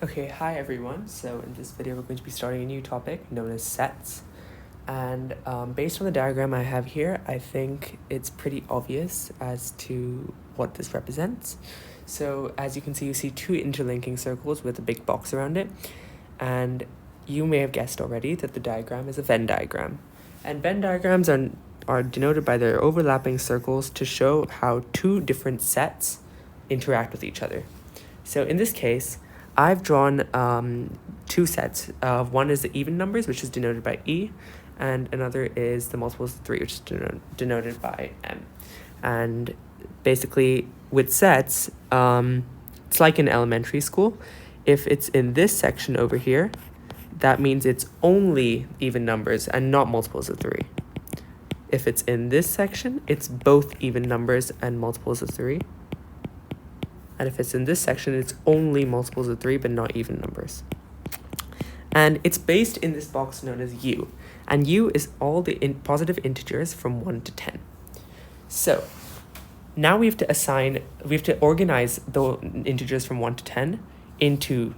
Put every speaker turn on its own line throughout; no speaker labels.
Okay, hi everyone. So in this video, we're going to be starting a new topic known as sets. And based on the diagram I have here, I think it's pretty obvious as to what this represents. So as you see two interlinking circles with a big box around it. And you may have guessed already that the diagram is a Venn diagram. And Venn diagrams are denoted by their overlapping circles to show how two different sets interact with each other. So in this case, I've drawn two sets. One is the even numbers, which is denoted by E, and another is the multiples of 3, which is denoted by M. And basically, with sets, it's like in elementary school. If it's in this section over here, that means it's only even numbers and not multiples of 3. If it's in this section, it's both even numbers and multiples of 3. And if it's in this section, it's only multiples of 3, but not even numbers. And it's based in this box known as U. And U is all the positive integers from 1 to 10. So now we have to organize the integers from 1 to 10 into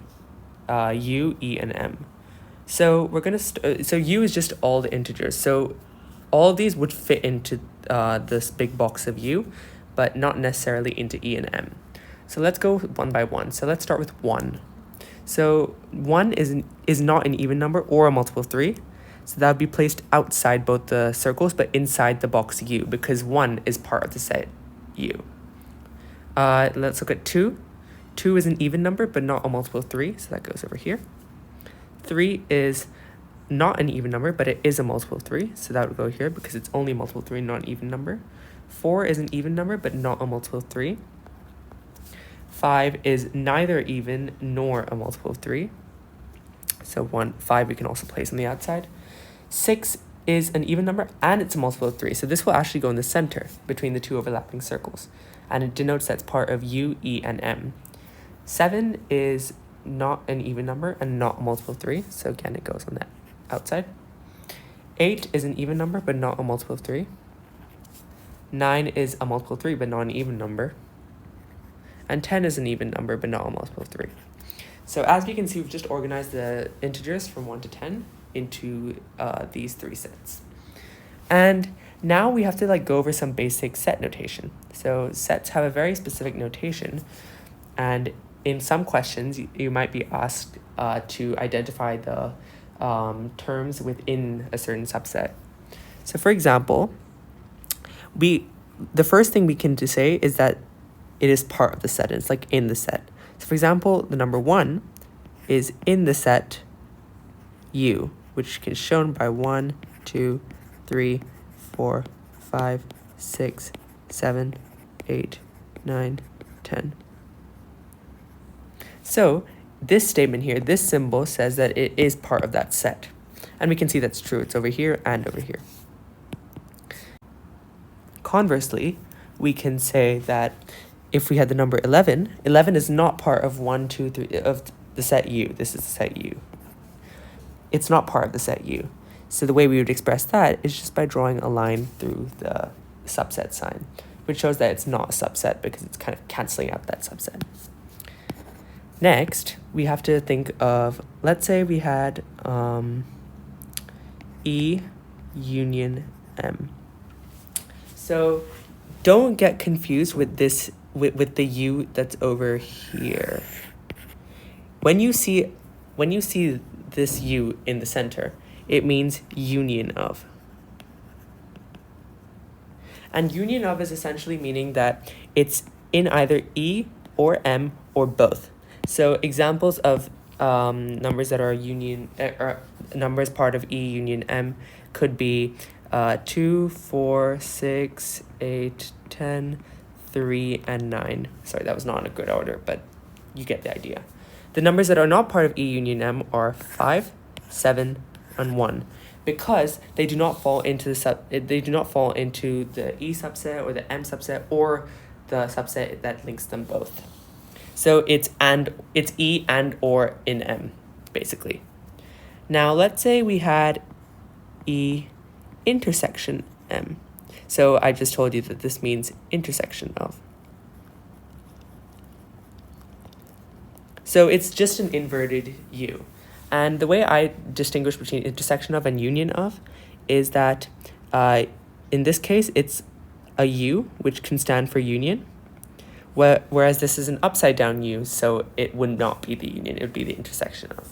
U, E, and M. So we're going to, so U is just all the integers. So all of these would fit into this big box of U, but not necessarily into E and M. So let's go one by one. So let's start with 1. So 1 is not an even number or a multiple of 3. So that would be placed outside both the circles, but inside the box U, because 1 is part of the set U. Let's look at 2. 2 is an even number, but not a multiple of 3, so that goes over here. 3 is not an even number, but it is a multiple of 3, so that would go here because it's only a multiple of 3, not an even number. 4 is an even number, but not a multiple of 3. 5 is neither even nor a multiple of 3. So 5 we can also place on the outside. 6 is an even number and it's a multiple of 3. So this will actually go in the center between the two overlapping circles. And it denotes that's part of U, E, and M. 7 is not an even number and not a multiple of 3. So again, it goes on the outside. 8 is an even number but not a multiple of 3. 9 is a multiple of 3 but not an even number. And 10 is an even number, but not a multiple of 3. So as we can see, we've just organized the integers from 1 to 10 into these 3 sets. And now we have to go over some basic set notation. So sets have a very specific notation. And in some questions, you might be asked to identify the terms within a certain subset. So for example, the first thing we can say is that it is part of the set. It's like in the set. So for example, the number 1 is in the set U, which is shown by 1, 2, 3, 4, 5, 6, 7, 8, 9, 10. So this statement here, this symbol says that it is part of that set. And we can see that's true. It's over here and over here. Conversely, we can say that if we had the number 11, 11 is not part of 1, 2, 3 of the set U. This is the set U. It's not part of the set U. So the way we would express that is just by drawing a line through the subset sign, which shows that it's not a subset because it's kind of canceling out that subset. Next, we have to think of, let's say we had E union M. So don't get confused with this with the U that's over here. When you see this U in the center, it means union of. And union of is essentially meaning that it's in either E or M or both. So examples of numbers that are union or numbers part of E union M could be 2, 4, 6, 8, 10, 3, and 9. Sorry, that was not in a good order, but you get the idea. The numbers that are not part of E union M are 5, 7, and 1, because they do not fall into the E subset or the M subset or the subset that links them both. So it's E and or in M, basically. Now let's say we had E intersection M. So I just told you that this means intersection of. So it's just an inverted U. And the way I distinguish between intersection of and union of is that in this case, it's a U, which can stand for union, whereas this is an upside down U, so it would not be the union, it would be the intersection of.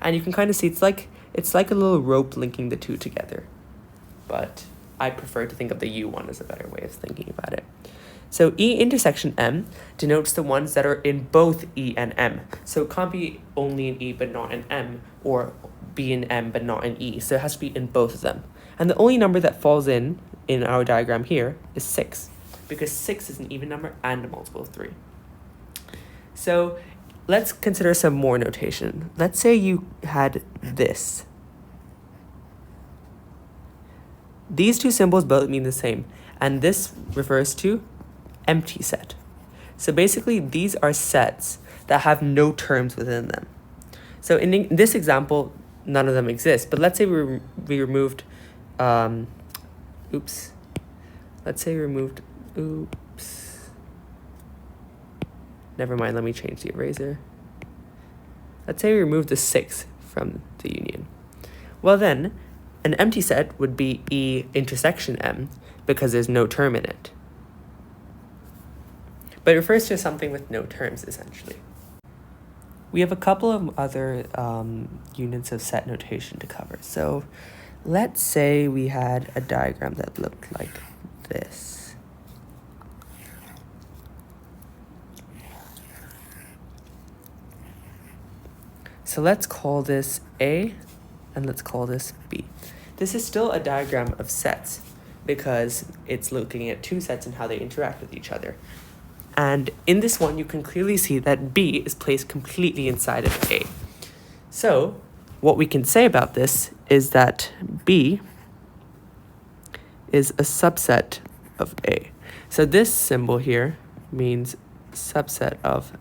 And you can kind of see it's like a little rope linking the two together. But I prefer to think of the U one as a better way of thinking about it. So E intersection M denotes the ones that are in both E and M. So it can't be only in E but not in M, or be in M but not in E. So it has to be in both of them. And the only number that falls in our diagram here is 6, because 6 is an even number and a multiple of 3. So let's consider some more notation. Let's say you had this. These two symbols both mean the same, and this refers to empty set. So basically, these are sets that have no terms within them. So in this example, none of them exist. But let's say we removed, oops. Never mind, let me change the eraser. Let's say we remove the 6 from the union. Well then, an empty set would be E intersection M, because there's no term in it. But it refers to something with no terms, essentially. We have a couple of other units of set notation to cover. So let's say we had a diagram that looked like this. So let's call this A, and let's call this B. This is still a diagram of sets, because it's looking at two sets and how they interact with each other. And in this one, you can clearly see that B is placed completely inside of A. So what we can say about this is that B is a subset of A. So this symbol here means subset of.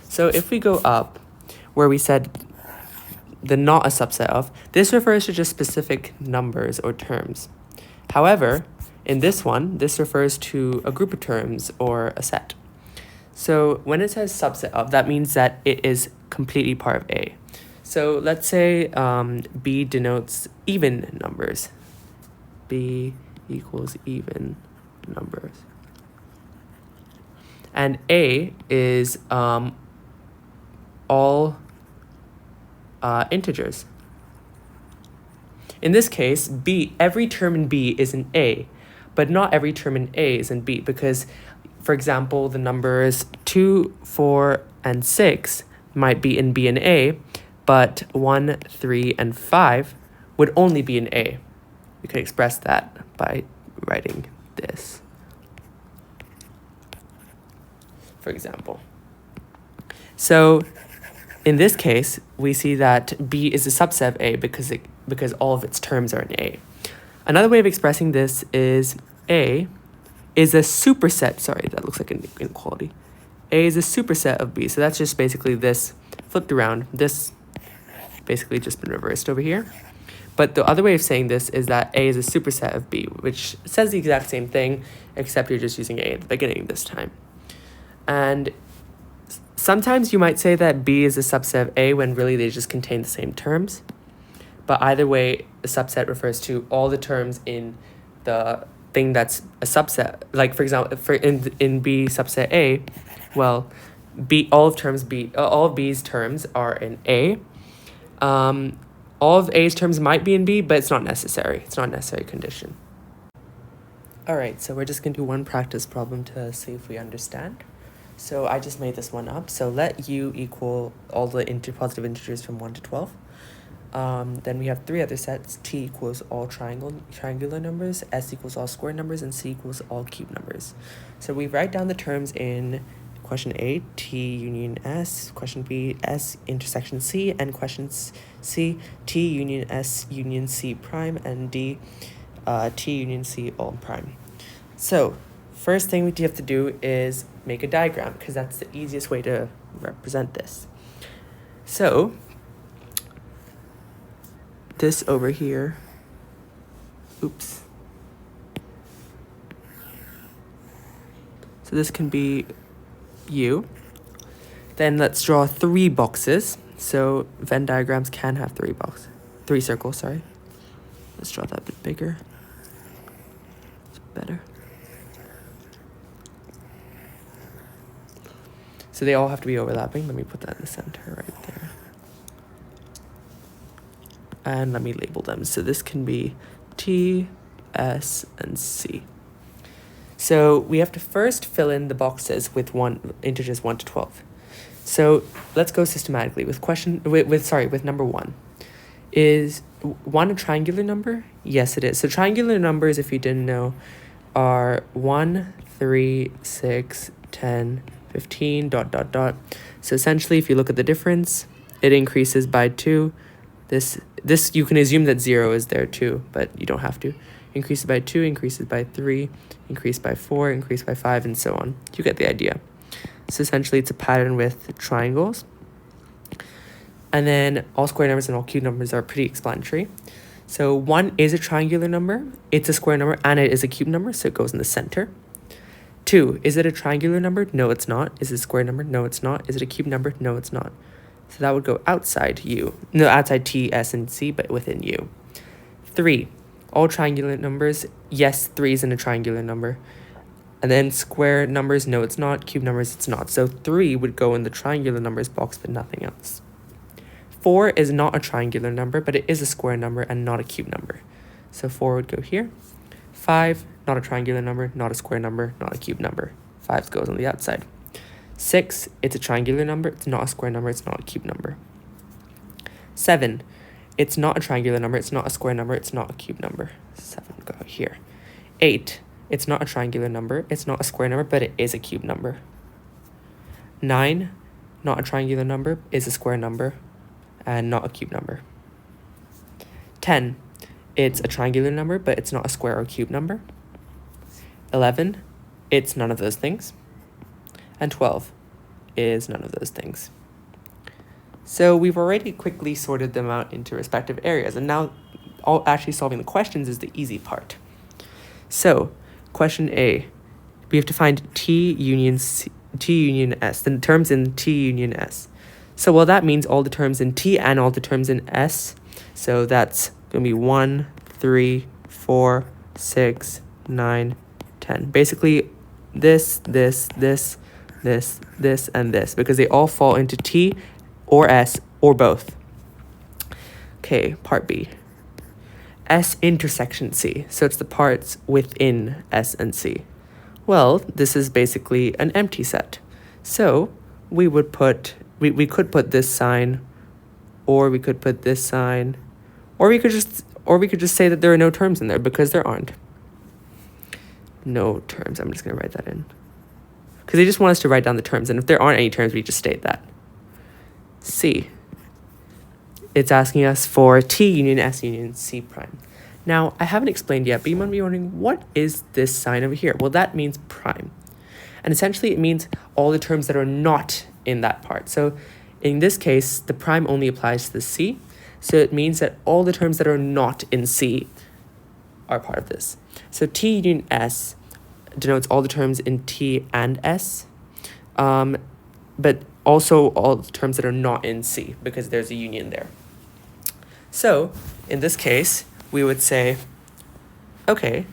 So if we go up where we said the not a subset of, this refers to just specific numbers or terms. However, in this one, this refers to a group of terms or a set. So when it says subset of, that means that it is completely part of A. So let's say B denotes even numbers. B equals even numbers. And A is all integers. In this case, B, every term in B is in A, but not every term in A is in B, because, for example, the numbers 2, 4, and 6 might be in B and A, but 1, 3, and 5 would only be in A. We could express that by writing this, for example. So in this case, we see that B is a subset of A because all of its terms are in A. Another way of expressing this is A is a superset. Sorry, that looks like an inequality. A is a superset of B. So that's just basically this flipped around. This basically just been reversed over here. But the other way of saying this is that A is a superset of B, which says the exact same thing, except you're just using A at the beginning this time. And sometimes you might say that B is a subset of A when really they just contain the same terms. But either way, a subset refers to all the terms in the thing that's a subset. Like, for example, in B subset A, well, all of B's terms are in A. All of A's terms might be in B, but it's not necessary. It's not a necessary condition. All right, so we're just going to do one practice problem to see if we understand. So I just made this one up. So let U equal all the positive integers from 1 to 12. Then we have three other sets. T equals all triangular numbers, S equals all square numbers, and C equals all cube numbers. So we write down the terms in question A, T union S, question B, S intersection C, and question C, T union S union C prime, and D, T union C all prime. So first thing we have to do is make a diagram, because that's the easiest way to represent this. So this over here, oops. So this can be U, Then let's draw 3 boxes. So Venn diagrams can have 3 circles, sorry. Let's draw that a bit bigger. It's better. So they all have to be overlapping. Let me put that in the center right there. And let me label them. So this can be T, S, and C. So we have to first fill in the boxes with integers 1 to 12. So let's go systematically with number 1. Is 1 a triangular number? Yes, it is. So triangular numbers, if you didn't know, are 1, 3, 6, 10, 15, ... So essentially, if you look at the difference, it increases by 2. This you can assume that 0 is there too, but you don't have to. Increases by 2, increases by 3, increase by 4, increase by 5, and so on. You get the idea. So essentially, it's a pattern with triangles. And then all square numbers and all cube numbers are pretty explanatory. So 1 is a triangular number, it's a square number, and it is a cube number, so it goes in the center. 2, is it a triangular number? No, it's not. Is it a square number? No, it's not. Is it a cube number? No, it's not. So that would go outside U. No, outside T, S, and C, but within U. 3, all triangular numbers. Yes, 3 isn't a triangular number. And then square numbers, no, it's not. Cube numbers, it's not. So 3 would go in the triangular numbers box, but nothing else. 4 is not a triangular number, but it is a square number and not a cube number. So 4 would go here. 5, not a triangular number, not a square number, not a cube number. 5 goes on the outside. 6, it's a triangular number, it's not a square number, it's not a cube number. 7, it's not a triangular number, it's not a square number, it's not a cube number. 7 go here. 8, it's not a triangular number, it's not a square number, but it is a cube number. 9, not a triangular number, is a square number, and not a cube number. 10, it's a triangular number, but it's not a square or cube number. 11, it's none of those things. And 12 is none of those things. So we've already quickly sorted them out into respective areas, and now actually solving the questions is the easy part. So question A, we have to find T union S, the terms in T union S. So well, that means all the terms in T and all the terms in S. So that's going to be 1, 3, 4, 6, 9, 10. Basically this, and this, because they all fall into T or S or both. Okay, part B. S intersection C. So it's the parts within S and C. Well, this is basically an empty set. So we would put, we could put this sign, or we could put this sign, or we could just say that there are no terms in there, because there aren't. No terms. I'm just going to write that in. Because they just want us to write down the terms, and if there aren't any terms, we just state that. C. It's asking us for T union S union C prime. Now, I haven't explained yet, but you might be wondering, what is this sign over here? Well, that means prime. And essentially, it means all the terms that are not in that part. So in this case, the prime only applies to the C. So it means that all the terms that are not in C are part of this. So T union S denotes all the terms in T and S, but also all the terms that are not in C, because there's a union there. So in this case, we would say, okay,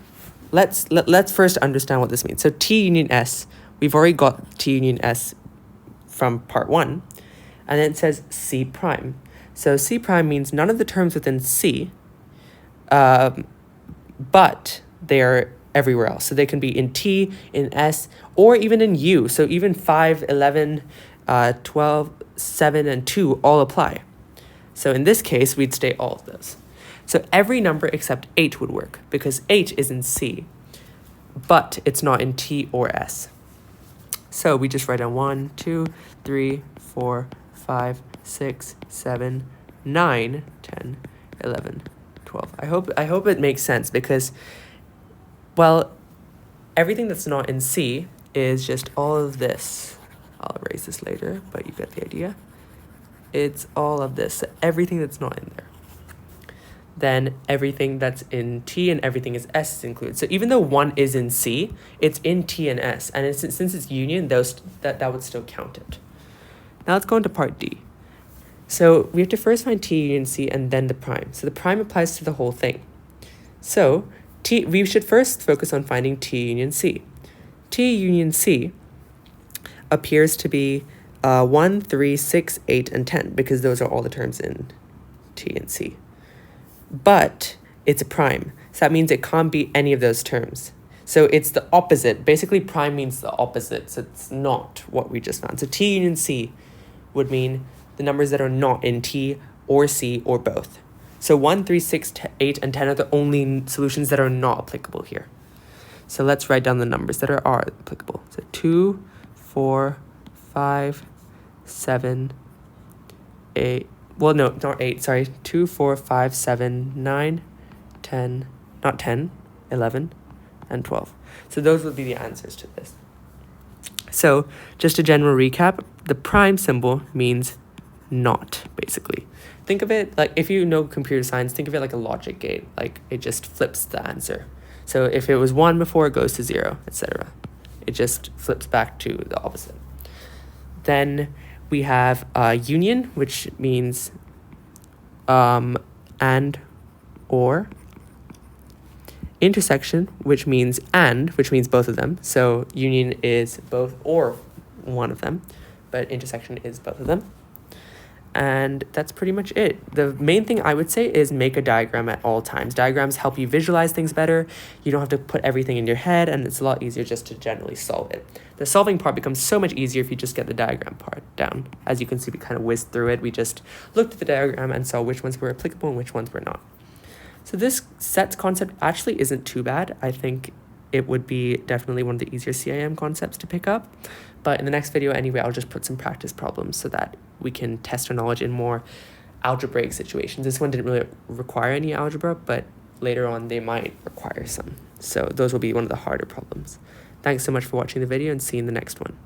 let's first understand what this means. So T union S, we've already got T union S from part 1, and then it says C prime. So C prime means none of the terms within C, but they are everywhere else. So they can be in T, in S, or even in U. So even 5, 11, 12, 7, and 2 all apply. So in this case, we'd state all of those. So every number except 8 would work, because 8 is in C, but it's not in T or S. So we just write down 1, 2, 3, 4, 5, 6, 7, 9, 10, 11, 12. I hope it makes sense, because, well, everything that's not in C is just all of this. I'll erase this later, but you get the idea. It's all of this, everything that's not in there. Then everything that's in T and everything is S is included. So even though 1 is in C, it's in T and S. And since it's union, that would still count it. Now let's go into part D. So we have to first find T union C and then the prime. So the prime applies to the whole thing. So we should first focus on finding T union C. T union C appears to be 1, 3, 6, 8, and 10 because those are all the terms in T and C. But it's a prime, so that means it can't be any of those terms. So it's the opposite. Basically, prime means the opposite, so it's not what we just found. So T union C would mean the numbers that are not in T or C or both. So 1, 3, 6, 8, and 10 are the only solutions that are not applicable here. So let's write down the numbers that are applicable. So 2, 4, 5, 7, 8. Well, no, not 8, sorry. 2, 4, 5, 7, 9, 10, not 10, 11, and 12. So those would be the answers to this. So just a general recap, the prime symbol means not, basically. Think of it like, if you know computer science, think of it like a logic gate. Like it just flips the answer. So if it was 1 before, it goes to 0, etc. It just flips back to the opposite. Then we have union, which means and, or. Intersection, which means and, which means both of them. So union is both or one of them, but intersection is both of them. And that's pretty much it. The main thing I would say is make a diagram at all times. Diagrams help you visualize things better. You don't have to put everything in your head, and it's a lot easier just to generally solve it. The solving part becomes so much easier if you just get the diagram part down. As you can see, we kind of whizzed through it. We just looked at the diagram and saw which ones were applicable and which ones were not. So this sets concept actually isn't too bad. I think it would be definitely one of the easier CIM concepts to pick up. But in the next video anyway, I'll just put some practice problems so that we can test our knowledge in more algebraic situations. This one didn't really require any algebra, but later on they might require some. So those will be one of the harder problems. Thanks so much for watching the video and see you in the next one.